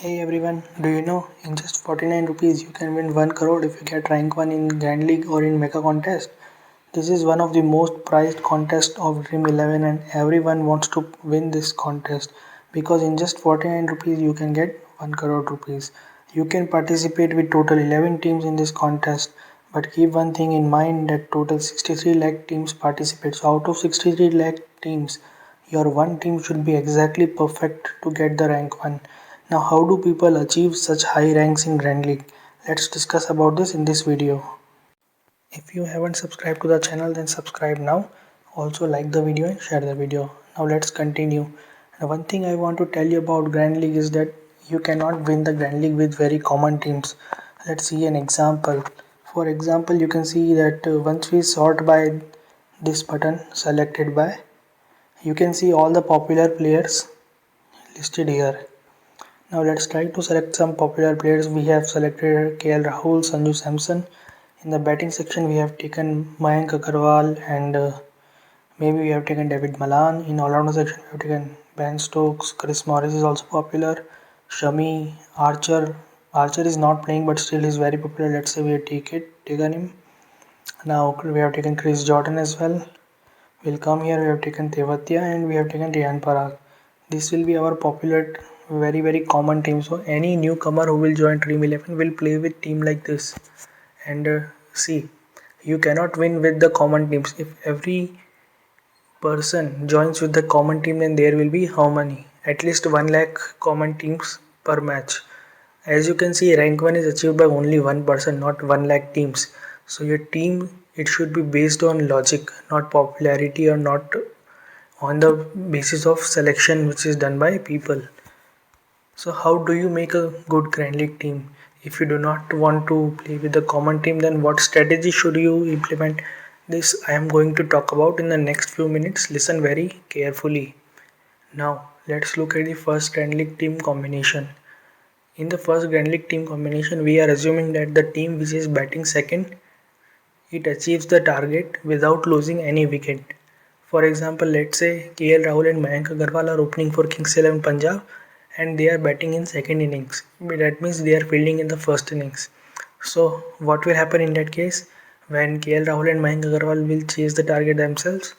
Hey everyone, do you know in just 49 rupees you can win 1 crore if you get rank 1 in Grand League or in Mega Contest? This is one of the most prized contests of Dream 11 and everyone wants to win this contest because in just 49 rupees you can get 1 crore rupees. You can participate with total 11 teams in this contest, but keep one thing in mind that total 63 lakh teams participate. So out of 63 lakh teams, your one team should be exactly perfect to get the rank 1. Now how do people achieve such high ranks in Grand League? Let's discuss about this in this video. If you haven't subscribed to the channel then subscribe now. Also like the video and share the video. Now let's continue. Now, one thing I want to tell you about Grand League is that you cannot win the Grand League with very common teams. Let's see an example. For example, you can see that once we sort by this button selected by, you can see all the popular players listed here. Now let's try to select some popular players. We have selected KL Rahul, Sanju Samson. In the batting section we have taken Mayank Agarwal and maybe we have taken David Malan. In all-rounder section we have taken Ben Stokes. Chris Morris is also popular. Shami, Archer. Archer is not playing but still is very popular. Let's say we have taken him. Now we have taken Chris Jordan as well. We'll come here, we have taken Tewatia and we have taken Riyan Parag. This will be our popular, very common team. So any newcomer who will join Dream 11 will play with team like this. And see, you cannot win with the common teams. If every person joins with the common team, then there will be how many? At least 1 lakh common teams per match. As you can see, rank 1 is achieved by only one person, not 1 lakh teams. So your team, it should be based on logic, not popularity or not on the basis of selection which is done by people. So how do you make a good Grand League team? If you do not want to play with the common team, then what strategy should you implement? This I am going to talk about in the next few minutes. Listen very carefully. Now let's look at the first Grand League team combination. In the first Grand League team combination, we are assuming that the team which is batting second, it achieves the target without losing any wicket. For example, let's say KL Rahul and Mayank Agarwal are opening for Kings 11 Punjab and they are batting in second innings. That means they are fielding in the first innings. So what will happen in that case? When KL Rahul and Mayank Agarwal will chase the target themselves,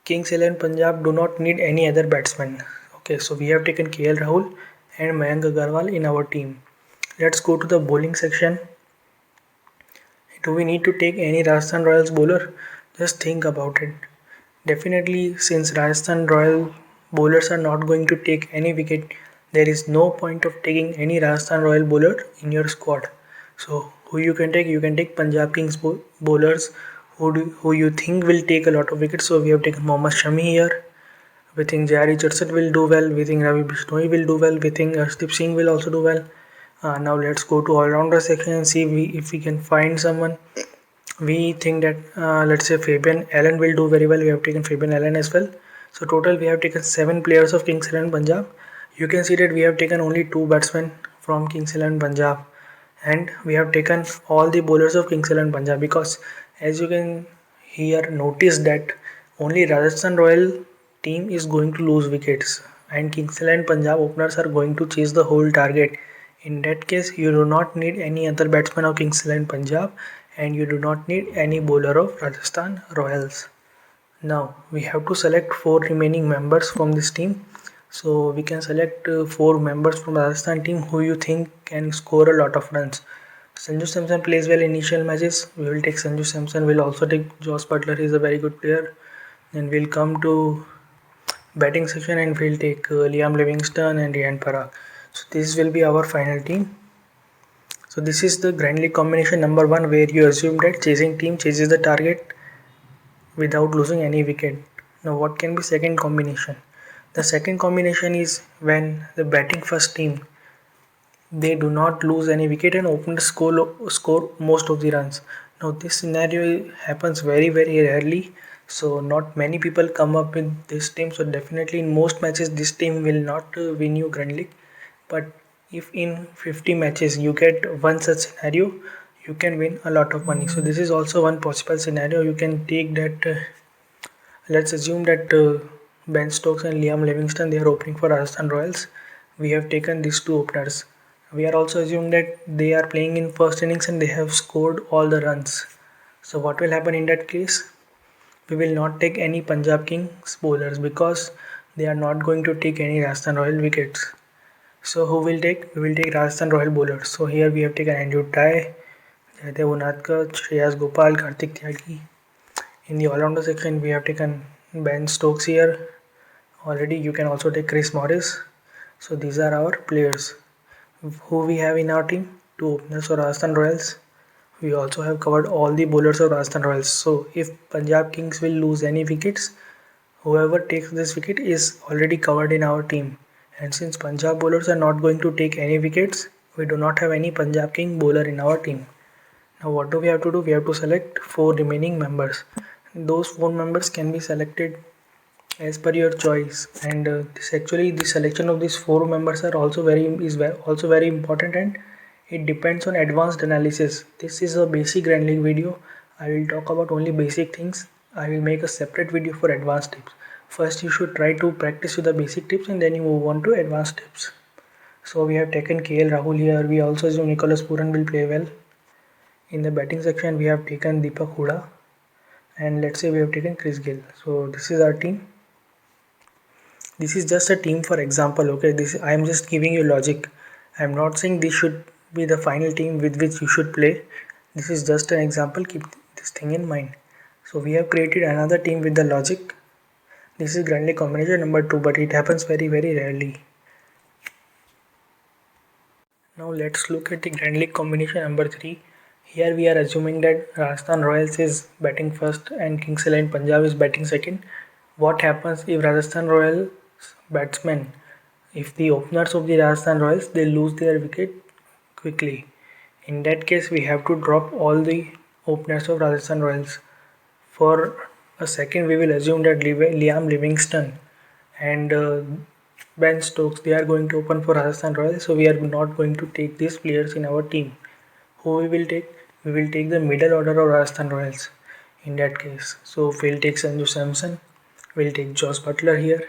Kings 11 Punjab do not need any other batsman. Okay, so we have taken KL Rahul and Mayank Agarwal in our team. Let's go to the bowling section. Do we need to take any Rajasthan Royals bowler? Just think about it. Definitely, since Rajasthan Royal bowlers are not going to take any wicket, there is no point of taking any Rajasthan Royal bowler in your squad. So, who you can take? You can take Punjab Kings bowlers who you think will take a lot of wickets. So, we have taken Mohammad Shami here. We think Jai Richardson will do well. We think Ravi Bishnoi will do well. We think Arshdeep Singh will also do well. Now let's go to all-rounder section and see if we can find someone. We think that let's say Fabian Allen will do very well. We have taken Fabian Allen as well. So total we have taken 7 players of Kings 11 Punjab. You can see that we have taken only 2 batsmen from Kings 11 Punjab and we have taken all the bowlers of Kings 11 Punjab because as you can here notice that only Rajasthan Royal team is going to lose wickets and Kings 11 Punjab openers are going to chase the whole target. In that case, you do not need any other batsman of Kings 11 Punjab and you do not need any bowler of Rajasthan Royals. Now we have to select 4 remaining members from this team. So we can select 4 members from Rajasthan team who you think can score a lot of runs. Sanju Samson plays well in initial matches. We will take Sanju Samson. We'll also take Joss Butler. He's a very good player. Then we'll come to batting section and we'll take Liam Livingstone and Riyan Parag. So this will be our final team. So this is the Grand League combination number 1 where you assume that chasing team chases the target without losing any wicket. Now what can be second combination? The second combination is when the batting first team, they do not lose any wicket and open the score most of the runs. Now this scenario happens very rarely. So not many people come up with this team. So definitely in most matches this team will not win you Grand League. But if in 50 matches you get one such scenario, you can win a lot of money. So this is also one possible scenario. You can take that. Let's assume that Ben Stokes and Liam Livingstone, they are opening for Rajasthan Royals. we have taken these two openers. We are also assuming that they are playing in first innings and they have scored all the runs. So what will happen in that case? We will not take any Punjab Kings bowlers because they are not going to take any Rajasthan Royal wickets. So who will take? We will take Rajasthan Royal bowlers. So here we have taken Andrew Tye, Jaydev Unadkat, Shreyas Gopal, Kartik Tyagi. In the all-rounder section we have taken Ben Stokes here. Already you can also take Chris Morris. So these are our players. Who we have in our team? Two openers for Rajasthan Royals. We also have covered all the bowlers of Rajasthan Royals. So if Punjab Kings will lose any wickets, whoever takes this wicket is already covered in our team. And since Punjab bowlers are not going to take any wickets, we do not have any Punjab King bowler in our team. Now what do we have to do? We have to select 4 remaining members. Those 4 members can be selected as per your choice, and this actually the selection of these 4 members are also also very important, and it depends on advanced analysis. This is a basic Grand League video. I will talk about only basic things. I will make a separate video for advanced tips. First you should try to practice with the basic tips and then you move on to advanced tips. So we have taken KL Rahul here. We also assume Nicholas Puran will play well. In the batting section we have taken Deepak Hooda, and let's say we have taken Chris Gayle. So this is our team. This is just a team for example. Okay, this I am just giving you logic. I am not saying this should be the final team with which you should play. This is just an example. Keep this thing in mind. So we have created another team with the logic. This is Grand League combination number 2, but it happens very rarely. Now let's look at the Grand League combination number 3. Here we are assuming that Rajasthan Royals is batting first and Kings XI Punjab is batting second. What happens if Rajasthan Royals batsmen, if the openers of the Rajasthan Royals, they lose their wicket quickly? In that case we have to drop all the openers of Rajasthan Royals. For a second we will assume that Liam Livingstone and Ben Stokes, they are going to open for Rajasthan Royals, so we are not going to take these players in our team. Who we will take? We will take the middle order of Rajasthan Royals in that case. So we'll take Sanju Samson, we'll take Josh Butler here,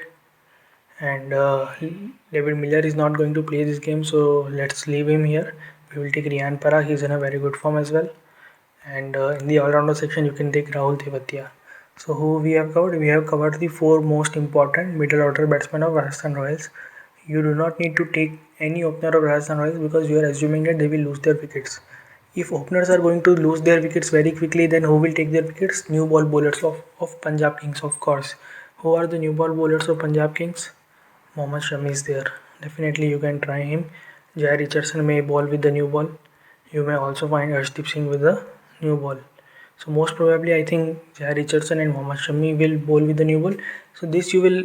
and David Miller is not going to play this game, so let's leave him here. We will take Riyan Parag, he's in a very good form as well. And in the all-rounder section you can take Rahul Tewatia. So who we have covered? We have covered the 4 most important middle order batsmen of Rajasthan Royals. You do not need to take any opener of Rajasthan Royals because you are assuming that they will lose their wickets. If openers are going to lose their wickets very quickly, then who will take their wickets? New ball bowlers of Punjab Kings, of course. Who are the new ball bowlers of Punjab Kings? Mohammad Shami is there. Definitely you can try him. Jai Richardson may bowl with the new ball. You may also find Arshdeep Singh with the new ball. So most probably I think Jai Richardson and Mohammad Shami will bowl with the new ball. So this you will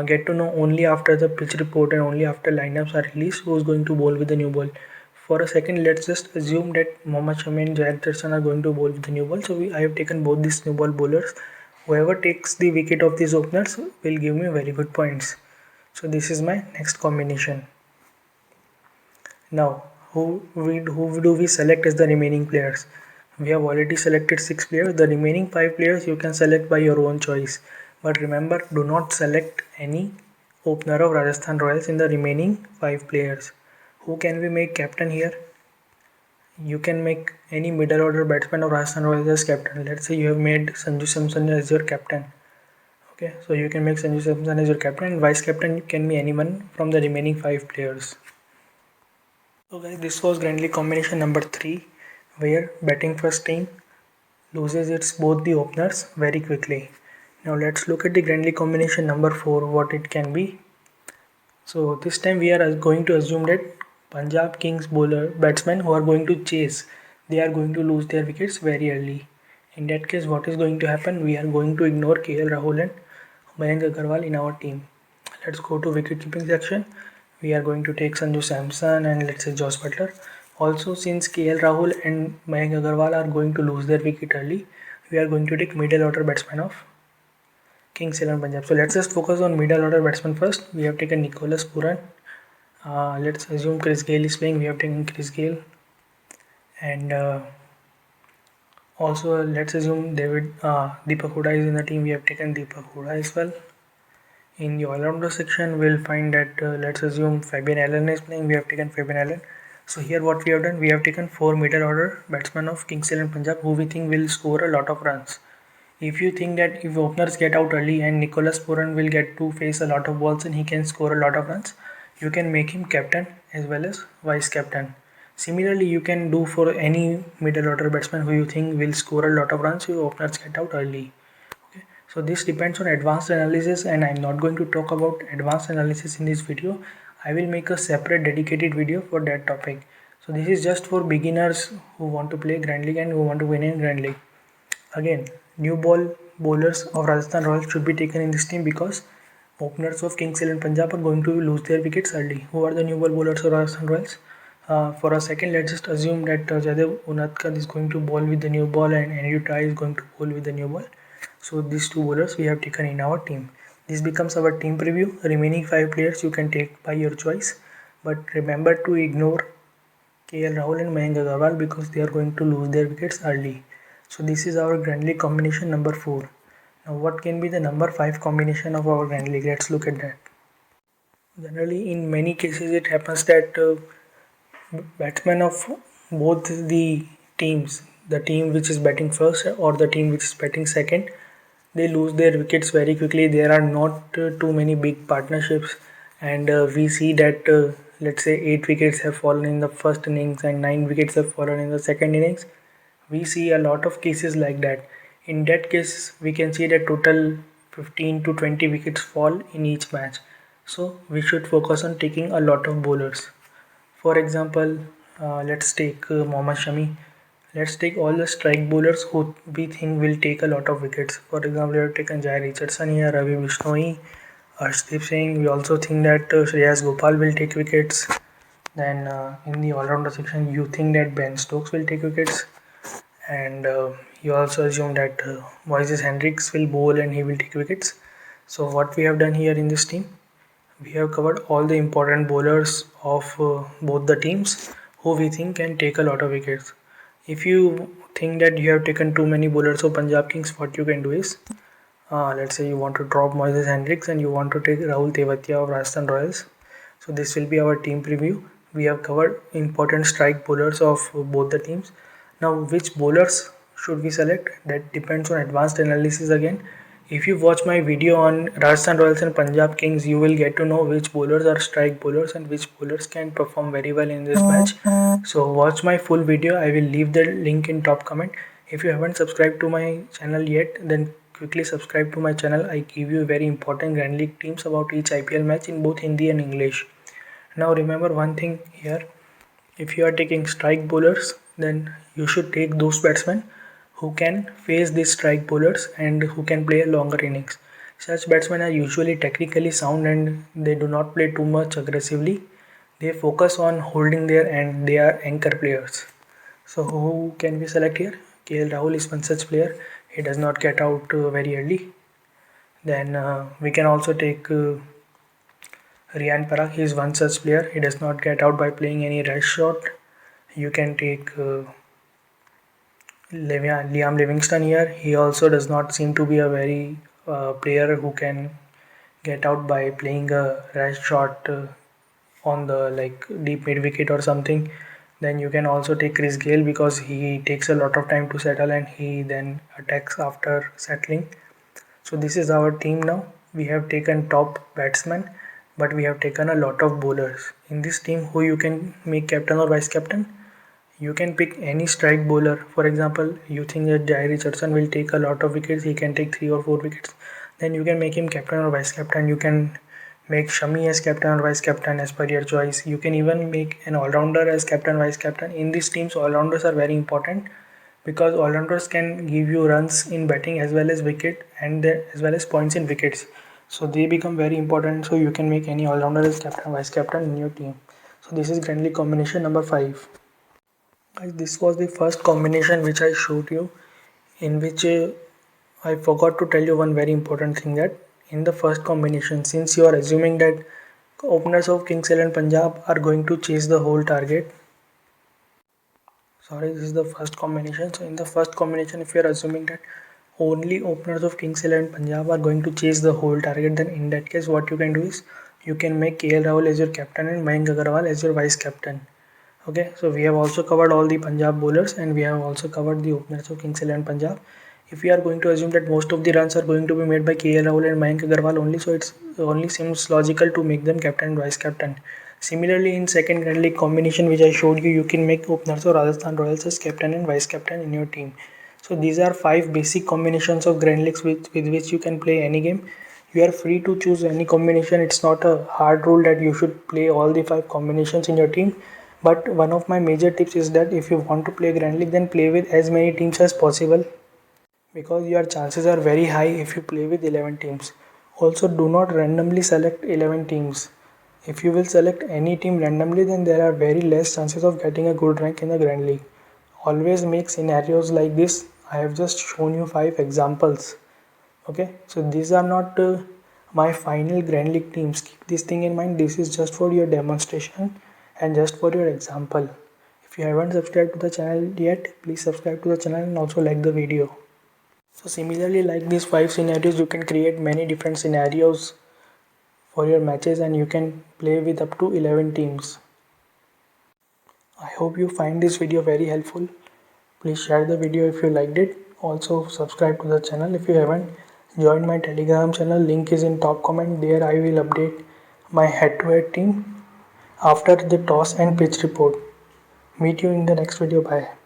get to know only after the pitch report and only after lineups are released who is going to bowl with the new ball. For a second let's just assume that Mohammad Shami and Jai Richardson are going to bowl with the new ball. So I have taken both these new ball bowlers. Whoever takes the wicket of these openers will give me very good points. So this is my next combination. Now who do we select as the remaining players? We have already selected 6 players. The remaining 5 players you can select by your own choice. But remember, do not select any opener of Rajasthan Royals in the remaining 5 players. Who can we make captain here? You can make any middle order batsman of Rajasthan Royals as captain. Let's say you have made Sanju Samson as your captain. Okay, so you can make Sanju Samson as your captain, and vice captain can be anyone from the remaining 5 players. So guys, this was Grand League combination number 3, where batting first team loses its both the openers very quickly. Now let's look at the Grand League combination number 4, what it can be. So this time we are going to assume that Punjab Kings bowler batsmen who are going to chase, they are going to lose their wickets very early. In that case, what is going to happen? We are going to ignore KL Rahul and Mayank Agarwal in our team. Let's go to wicket keeping section. We are going to take Sanju Samson and let's say Josh Butler. Also, since KL Rahul and Mayank Agarwal are going to lose their wicket early, we are going to take middle order batsman of Kings XI Punjab. So let's just focus on middle order batsman first. We have taken Nicholas Puran. Let's assume Chris Gayle is playing. We have taken Chris Gayle, and also let's assume Deepak Hooda is in the team. We have taken Deepak Hooda as well. In the all-rounder section, we'll find that let's assume Fabian Allen is playing. We have taken Fabian Allen. So here what we have done, we have taken 4 middle order batsmen of Kings XL Punjab who we think will score a lot of runs. If you think that if openers get out early and Nicholas Puran will get to face a lot of balls and he can score a lot of runs, you can make him captain as well as vice captain. Similarly, you can do for any middle order batsman who you think will score a lot of runs if openers get out early. Okay. So this depends on advanced analysis, and I'm not going to talk about advanced analysis in this video. I will make a separate dedicated video for that topic. So this is just for beginners who want to play Grand League and who want to win in Grand League. Again, new ball bowlers of Rajasthan Royals should be taken in this team because openers of Kings XL Punjab are going to lose their wickets early. Who are the new ball bowlers of Rajasthan Royals? For a second, let's just assume that Jadev Unadkat is going to bowl with the new ball and Andrew Tye is going to bowl with the new ball. So these two bowlers we have taken in our team. This becomes our team preview. Remaining 5 players you can take by your choice. But remember to ignore KL Rahul and Mayank Agarwal because they are going to lose their wickets early. So this is our Grand League combination number 4. Now what can be the number 5 combination of our Grand League? Let's look at that. Generally in many cases it happens that batsmen of both the teams, the team which is batting first or the team which is batting second, they lose their wickets very quickly. There are not too many big partnerships, and we see that let's say 8 wickets have fallen in the first innings and 9 wickets have fallen in the second innings. We see a lot of cases like that. In that case, we can see that total 15 to 20 wickets fall in each match. So we should focus on taking a lot of bowlers. For example, let's take Mohammad Shami. Let's take all the strike bowlers who we think will take a lot of wickets. For example, we have taken Jai Richardson here, Ravi Bishnoi, Arshdeep Singh. We also think that Shreyas Gopal will take wickets. Then in the all-rounder section, you think that Ben Stokes will take wickets, and you also assume that Moises Hendricks will bowl and he will take wickets. So what we have done here in this team, we have covered all the important bowlers of both the teams who we think can take a lot of wickets. If you think that you have taken too many bowlers of Punjab Kings, what you can do is, let's say you want to drop Moises Hendricks and you want to take Rahul Tewatia of Rajasthan Royals. So this will be our team preview. We have covered important strike bowlers of both the teams. Now which bowlers should we select? That depends on advanced analysis again. If you watch my video on Rajasthan Royals and Punjab Kings, you will get to know which bowlers are strike bowlers and which bowlers can perform very well in this match. So watch my full video. I will leave the link in top comment. If you haven't subscribed to my channel yet, then quickly subscribe to my channel. I give you very important Grand League teams about each IPL match in both Hindi and English. Now remember one thing here. If you are taking strike bowlers, then you should take those batsmen who can face these strike bowlers and who can play a longer innings. Such batsmen are usually technically sound and they do not play too much aggressively. They focus on holding their end. They are anchor players. So who can we select here? KL Rahul is one such player. He does not get out very early. Then we can also take Riyan Parag. He is one such player. He does not get out by playing any rash shot. You can take Liam Livingston here. He also does not seem to be a very player who can get out by playing a rash shot on the deep mid wicket or something. Then you can also take Chris Gayle because he takes a lot of time to settle and he then attacks after settling. So this is our team now. We have taken top batsmen, but we have taken a lot of bowlers. In this team, who you can make captain or vice captain? You can pick any strike bowler. For example, you think that Jai Richardson will take a lot of wickets, he can take 3 or 4 wickets. Then you can make him captain or vice captain. You can make Shami as captain or vice captain as per your choice. You can even make an all-rounder as captain vice captain. In these teams, all-rounders are very important because all-rounders can give you runs in batting as well as wicket and as well as points in wickets. So they become very important. So you can make any all-rounder as captain vice captain in your team. So this is Grand League combination number 5. Guys, this was the first combination which I showed you, in which I forgot to tell you one very important thing, that in the first combination, since you are assuming that openers of Kings XL and Punjab are going to chase the whole target. Sorry, this is the first combination. So in the first combination, if you are assuming that only openers of Kings 11 Punjab are going to chase the whole target, then in that case what you can do is you can make KL Rahul as your captain and Mayank Agarwal as your vice captain. Okay, so we have also covered all the Punjab bowlers and we have also covered the openers of Kings 11 Punjab. If we are going to assume that most of the runs are going to be made by KL Rahul and Mayank Agarwal only, so it only seems logical to make them captain and vice captain. Similarly, in second Grand League combination which I showed you, you can make openers of Rajasthan Royals as captain and vice captain in your team. So these are 5 basic combinations of Grand Leagues with which you can play any game. You are free to choose any combination. It's not a hard rule that you should play all the 5 combinations in your team. But one of my major tips is that if you want to play Grand League, then play with as many teams as possible, because your chances are very high if you play with 11 teams. Also, do not randomly select 11 teams. If you will select any team randomly, then there are very less chances of getting a good rank in the Grand League. Always make scenarios like this. I have just shown you 5 examples. Okay, so these are not my final Grand League teams. Keep this thing in mind. This is just for your demonstration and just for your example. If you haven't subscribed to the channel yet, please subscribe to the channel and also like the video. So similarly, like these 5 scenarios, you can create many different scenarios for your matches and you can play with up to 11 teams. I hope you find this video very helpful. Please share the video if you liked it. Also subscribe to the channel if you haven't. Join my Telegram channel, link is in top comment. There I will update my head-to-head team after the toss and pitch report. Meet you in the next video. Bye.